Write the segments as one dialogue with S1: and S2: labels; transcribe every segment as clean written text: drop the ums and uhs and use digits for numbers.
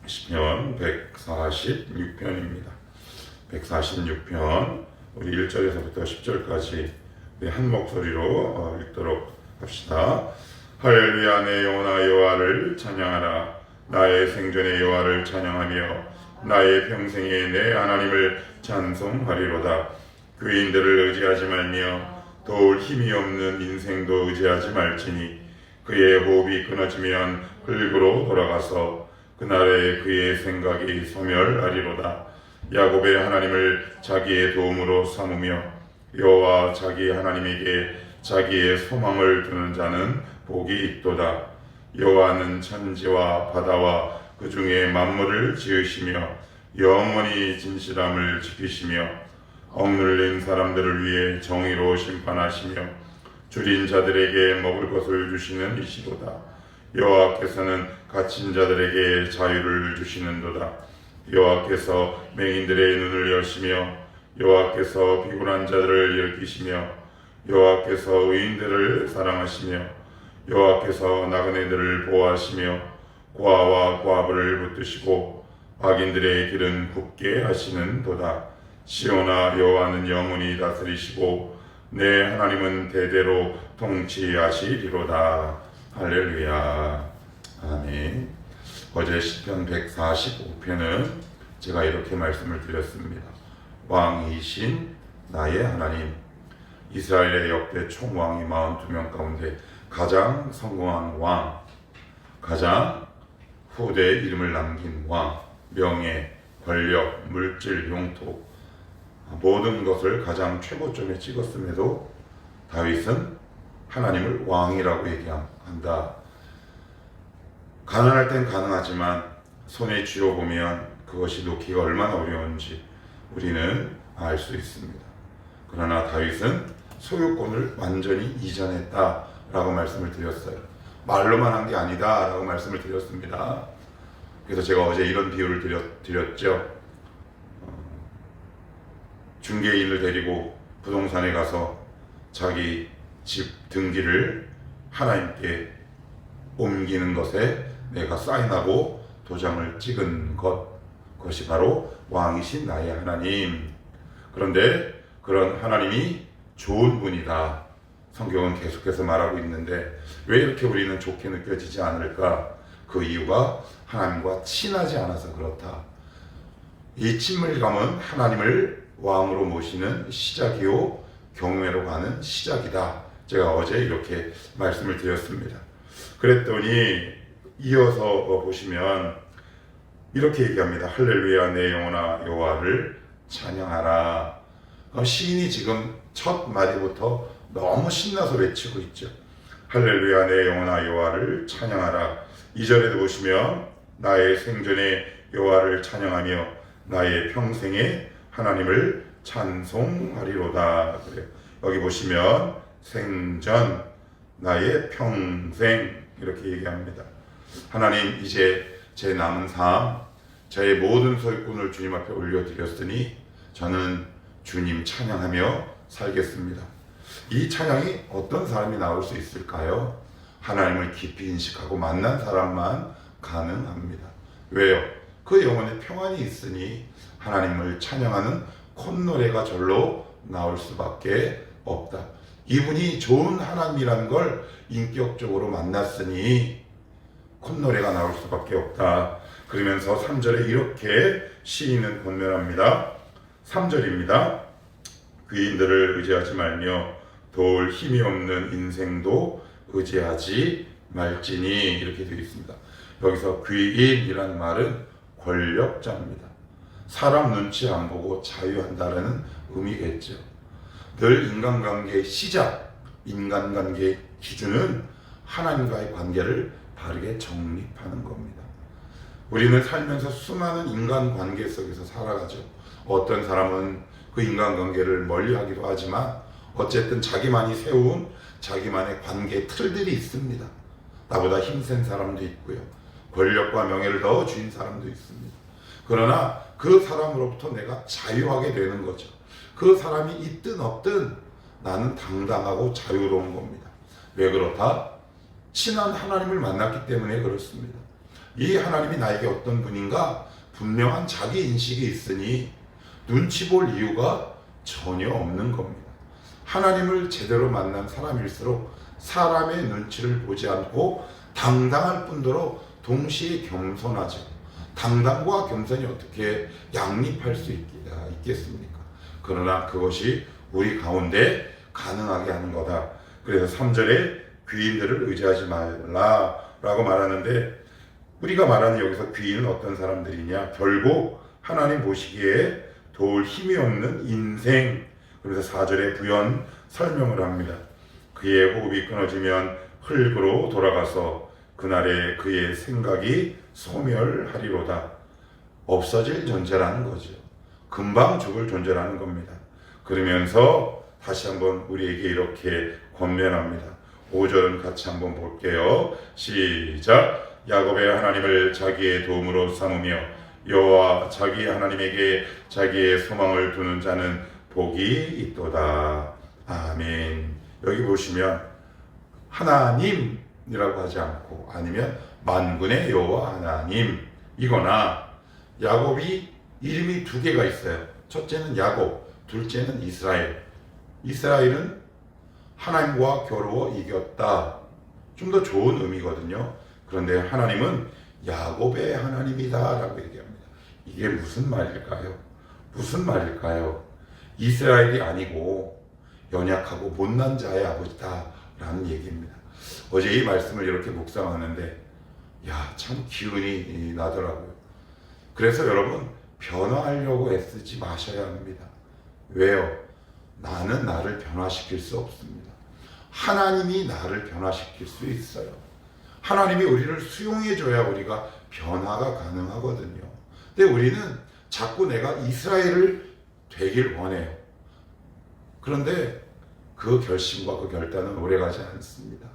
S1: 시편 146편입니다. 146편 우리 1절에서부터 10절까지 한 목소리로 읽도록 합시다. 할렐루야. 내 영혼아 여호와를 찬양하라. 나의 생전에 여호와를 찬양하며 나의 평생에 내 하나님을 찬송하리로다. 교인들을 의지하지 말며 도울 힘이 없는 인생도 의지하지 말지니 그의 호흡이 끊어지면 흙으로 돌아가서 그날에 그의 생각이 소멸하리로다. 야곱의 하나님을 자기의 도움으로 삼으며 여호와 자기 하나님에게 자기의 소망을 두는 자는 복이 있도다. 여호와는 천지와 바다와 그 중에 만물을 지으시며 영원히 진실함을 지키시며 억눌린 사람들을 위해 정의로 심판하시며 줄인 자들에게 먹을 것을 주시는 이시로다. 여호와께서는 갇힌 자들에게 자유를 주시는도다. 여호와께서 맹인들의 눈을 여시며 여호와께서 비굴한 자들을 일으키시며 여호와께서 의인들을 사랑하시며 여호와께서 나그네들을 보호하시며 고아와 고아부를 붙드시고 악인들의 길은 굽게 하시는도다. 시온아 여호와는 영원히 다스리시고 내 하나님은 대대로 통치하시리로다. 할렐루야. 아멘. 어제 시편 145편은 제가 이렇게 말씀을 드렸습니다. 왕이신 나의 하나님. 이스라엘의 역대 총왕이 42명 가운데 가장 성공한 왕, 가장 후대에 이름을 남긴 왕, 명예, 권력, 물질, 용토 모든 것을 가장 최고점에 찍었음에도 다윗은 하나님을 왕이라고 얘기한다. 가능할 땐 가능하지만 손에 쥐어보면 그것이 놓기가 얼마나 어려운지 우리는 알 수 있습니다. 그러나 다윗은 소유권을 완전히 이전했다라고 말씀을 드렸어요. 말로만 한 게 아니다라고 말씀을 드렸습니다. 그래서 제가 어제 이런 비유를 드렸죠. 중개인을 데리고 부동산에 가서 자기 집 등기를 하나님께 옮기는 것에 내가 사인하고 도장을 찍은 그것이 바로 왕이신 나의 하나님. 그런데 그런 하나님이 좋은 분이다. 성경은 계속해서 말하고 있는데 왜 이렇게 우리는 좋게 느껴지지 않을까? 그 이유가 하나님과 친하지 않아서 그렇다. 이 친밀감은 하나님을 왕으로 모시는 시작이요 경외로 가는 시작이다. 제가 어제 이렇게 말씀을 드렸습니다. 그랬더니 이어서 보시면 이렇게 얘기합니다. 할렐루야 내 영혼아 여호와를 찬양하라. 시인이 지금 첫 마디부터 너무 신나서 외치고 있죠. 할렐루야 내 영혼아 여호와를 찬양하라. 2절에도 보시면 나의 생전에 여호와를 찬양하며 나의 평생에 하나님을 찬송하리로다. 그래요. 여기 보시면 생전, 나의 평생 이렇게 얘기합니다. 하나님 이제 제 남은 삶, 저의 모든 소유권을 주님 앞에 올려드렸으니 저는 주님 찬양하며 살겠습니다. 이 찬양이 어떤 사람이 나올 수 있을까요? 하나님을 깊이 인식하고 만난 사람만 가능합니다. 왜요? 그 영혼에 평안이 있으니 하나님을 찬양하는 콧노래가 절로 나올 수밖에 없다. 이분이 좋은 하나님이라는 걸 인격적으로 만났으니 콧노래가 나올 수밖에 없다. 그러면서 3절에 이렇게 시인은 권면합니다. 3절입니다. 귀인들을 의지하지 말며 도울 힘이 없는 인생도 의지하지 말지니 이렇게 되어 있습니다. 여기서 귀인이라는 말은 권력자입니다. 사람 눈치 안 보고 자유한다라는 의미겠죠. 늘 인간관계의 시작, 인간관계의 기준은 하나님과의 관계를 바르게 정립하는 겁니다. 우리는 살면서 수많은 인간관계 속에서 살아가죠. 어떤 사람은 그 인간관계를 멀리하기도 하지만 어쨌든 자기만이 세운 자기만의 관계 틀들이 있습니다. 나보다 힘센 사람도 있고요. 권력과 명예를 더 쥔 사람도 있습니다. 그러나 그 사람으로부터 내가 자유하게 되는 거죠. 그 사람이 있든 없든 나는 당당하고 자유로운 겁니다. 왜 그렇다? 친한 하나님을 만났기 때문에 그렇습니다. 이 하나님이 나에게 어떤 분인가 분명한 자기 인식이 있으니 눈치 볼 이유가 전혀 없는 겁니다. 하나님을 제대로 만난 사람일수록 사람의 눈치를 보지 않고 당당할 뿐더러 동시에 겸손하죠. 당당과 겸손이 어떻게 양립할 수 있겠습니까? 그러나 그것이 우리 가운데 가능하게 하는 거다. 그래서 3절에 귀인들을 의지하지 말라라고 말하는데, 우리가 말하는 여기서 귀인은 어떤 사람들이냐? 결국 하나님 보시기에 도울 힘이 없는 인생. 그래서 4절에 부연 설명을 합니다. 그의 호흡이 끊어지면 흙으로 돌아가서 그날에 그의 생각이 소멸하리로다. 없어질 존재라는 거죠. 금방 죽을 존재라는 겁니다. 그러면서 다시 한번 우리에게 이렇게 권면합니다. 5절은 같이 한번 볼게요. 시작. 야곱의 하나님을 자기의 도움으로 삼으며 여호와 자기 하나님에게 자기의 소망을 두는 자는 복이 있도다. 아멘. 여기 보시면 하나님이라고 하지 않고 아니면 만군의 여호와 하나님 이거나, 야곱이 이름이 두 개가 있어요. 첫째는 야곱, 둘째는 이스라엘. 이스라엘은 하나님과 겨루어 이겼다. 좀 더 좋은 의미거든요. 그런데 하나님은 야곱의 하나님이다 라고 얘기합니다. 이게 무슨 말일까요? 무슨 말일까요? 이스라엘이 아니고 연약하고 못난 자의 아버지다 라는 얘기입니다. 어제 이 말씀을 이렇게 묵상하는데 참 기운이 나더라고요. 그래서 여러분, 변화하려고 애쓰지 마셔야 합니다. 왜요? 나는 나를 변화시킬 수 없습니다. 하나님이 나를 변화시킬 수 있어요. 하나님이 우리를 수용해줘야 우리가 변화가 가능하거든요. 근데 우리는 자꾸 내가 이스라엘을 되길 원해요. 그런데 그 결심과 그 결단은 오래가지 않습니다.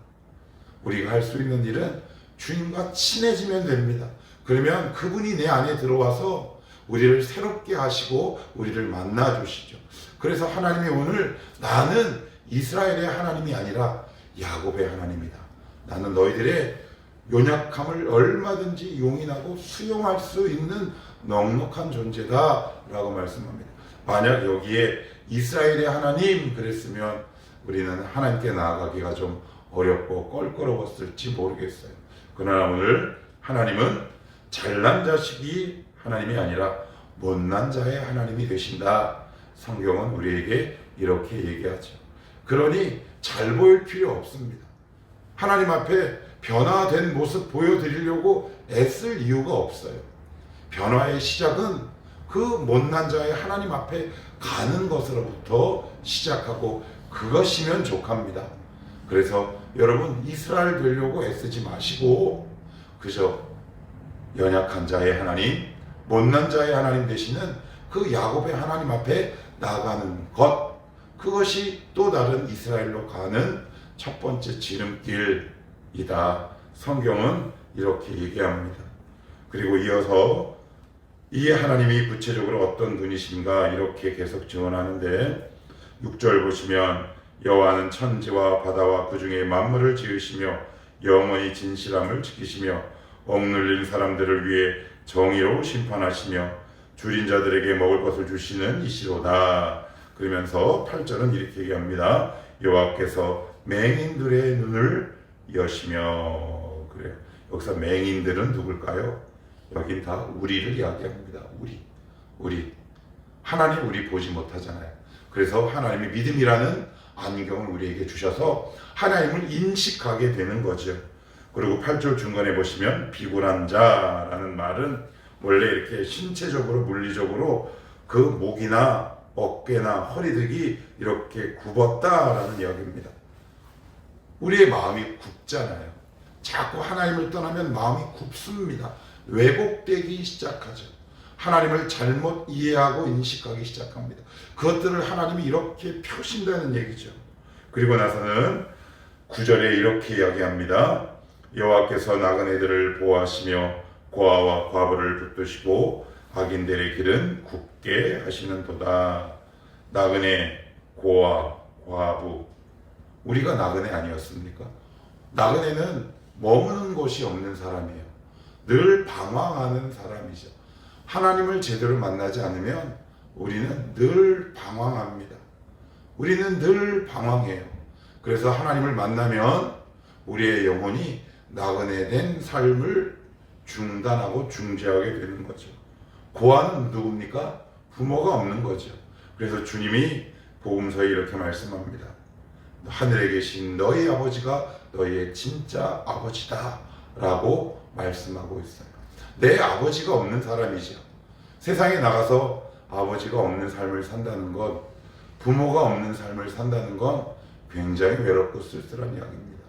S1: 우리가 할 수 있는 일은 주님과 친해지면 됩니다. 그러면 그분이 내 안에 들어와서 우리를 새롭게 하시고 우리를 만나 주시죠. 그래서 하나님이 오늘 나는 이스라엘의 하나님이 아니라 야곱의 하나님이다. 나는 너희들의 연약함을 얼마든지 용인하고 수용할 수 있는 넉넉한 존재다 라고 말씀합니다. 만약 여기에 이스라엘의 하나님 그랬으면 우리는 하나님께 나아가기가 좀 어렵고 껄끄러웠을지 모르겠어요. 그러나 오늘 하나님은 잘난 자식이 하나님이 아니라 못난 자의 하나님이 되신다. 성경은 우리에게 이렇게 얘기하죠. 그러니 잘 보일 필요 없습니다. 하나님 앞에 변화된 모습 보여드리려고 애쓸 이유가 없어요. 변화의 시작은 그 못난 자의 하나님 앞에 가는 것으로부터 시작하고 그것이면 족합니다. 그래서 여러분, 이스라엘 되려고 애쓰지 마시고 그저 연약한 자의 하나님, 못난 자의 하나님 되시는 그 야곱의 하나님 앞에 나가는 것, 그것이 또 다른 이스라엘로 가는 첫 번째 지름길이다. 성경은 이렇게 얘기합니다. 그리고 이어서 이 하나님이 구체적으로 어떤 분이신가 이렇게 계속 증언하는데, 6절 보시면 여호와는 천지와 바다와 그 중에 만물을 지으시며 영원히 진실함을 지키시며 억눌린 사람들을 위해 정의로 심판하시며 줄인 자들에게 먹을 것을 주시는 이시로다. 그러면서 8절은 이렇게 얘기합니다. 여호와께서 맹인들의 눈을 여시며. 그래요. 여기서 맹인들은 누굴까요? 여긴 다 우리를 이야기합니다. 우리 하나님 우리 보지 못하잖아요. 그래서 하나님이 믿음이라는 안경을 우리에게 주셔서 하나님을 인식하게 되는 거죠. 그리고 8절 중간에 보시면 비굴한 자라는 말은 원래 이렇게 신체적으로 물리적으로 그 목이나 어깨나 허리등이 이렇게 굽었다라는 이야기입니다. 우리의 마음이 굽잖아요. 자꾸 하나님을 떠나면 마음이 굽습니다. 왜곡되기 시작하죠. 하나님을 잘못 이해하고 인식하기 시작합니다. 그것들을 하나님이 이렇게 펴신다는 얘기죠. 그리고 나서는 9절에 이렇게 이야기합니다. 여호와께서 나그네들을 보호하시며 고아와 과부를 붙드시고 악인들의 길은 굽게 하시는도다. 나그네, 고아, 과부, 우리가 나그네 아니었습니까? 나그네는 머무는 곳이 없는 사람이에요. 늘 방황하는 사람이죠. 하나님을 제대로 만나지 않으면 우리는 늘 방황합니다. 우리는 늘 방황해요. 그래서 하나님을 만나면 우리의 영혼이 나그네된 삶을 중단하고 중지하게 되는 거죠. 고아는 누굽니까? 부모가 없는 거죠. 그래서 주님이 복음서에 이렇게 말씀합니다. 하늘에 계신 너희 아버지가 너희의 진짜 아버지다 라고 말씀하고 있어요. 내 아버지가 없는 사람이죠. 세상에 나가서 아버지가 없는 삶을 산다는 것, 부모가 없는 삶을 산다는 건 굉장히 외롭고 쓸쓸한 이야기입니다.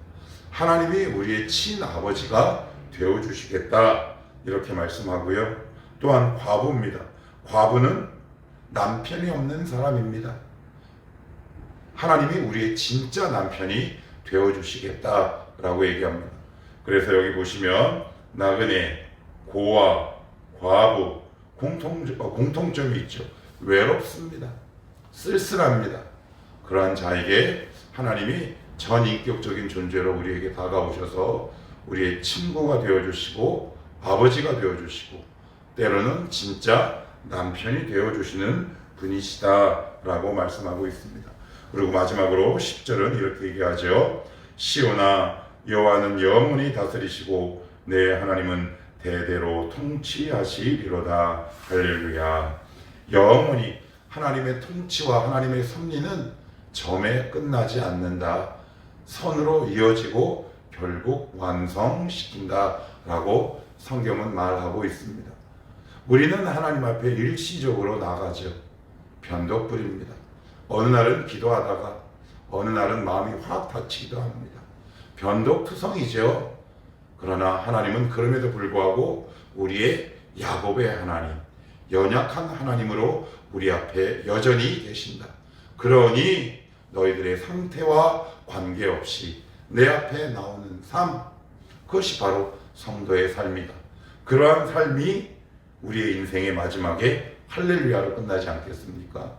S1: 하나님이 우리의 친아버지가 되어주시겠다 이렇게 말씀하고요. 또한 과부입니다. 과부는 남편이 없는 사람입니다. 하나님이 우리의 진짜 남편이 되어주시겠다라고 얘기합니다. 그래서 여기 보시면 나그네, 고아, 과부 공통점이 있죠. 외롭습니다. 쓸쓸합니다. 그러한 자에게 하나님이 전인격적인 존재로 우리에게 다가오셔서 우리의 친구가 되어주시고 아버지가 되어주시고 때로는 진짜 남편이 되어주시는 분이시다라고 말씀하고 있습니다. 그리고 마지막으로 10절은 이렇게 얘기하죠. 시온아 여호와는 영원히 다스리시고 내 하나님은 대대로 통치하시리로다. 할렐루야. 영원히 하나님의 통치와 하나님의 섭리는 점에 끝나지 않는다. 선으로 이어지고 결국 완성시킨다 라고 성경은 말하고 있습니다. 우리는 하나님 앞에 일시적으로 나가죠. 변덕부립니다. 어느 날은 기도하다가 어느 날은 마음이 확 다치기도 합니다. 변덕투성이죠. 그러나 하나님은 그럼에도 불구하고 우리의 야곱의 하나님, 연약한 하나님으로 우리 앞에 여전히 계신다. 그러니 너희들의 상태와 관계없이 내 앞에 나오는 삶, 그것이 바로 성도의 삶이다. 그러한 삶이 우리의 인생의 마지막에 할렐루야로 끝나지 않겠습니까?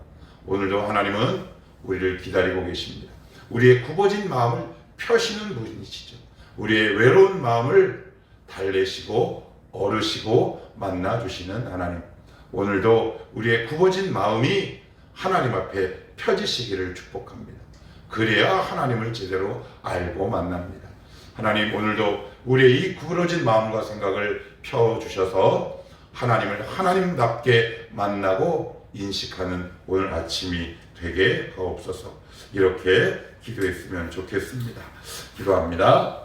S1: 오늘도 하나님은 우리를 기다리고 계십니다. 우리의 굽어진 마음을 펴시는 분이시죠. 우리의 외로운 마음을 달래시고 어르시고 만나주시는 하나님. 오늘도 우리의 굽어진 마음이 하나님 앞에 펴지시기를 축복합니다. 그래야 하나님을 제대로 알고 만납니다. 하나님 오늘도 우리의 이 구부러진 마음과 생각을 펴주셔서 하나님을 하나님답게 만나고 인식하는 오늘 아침이 되게 하옵소서. 이렇게 기도했으면 좋겠습니다. 기도합니다.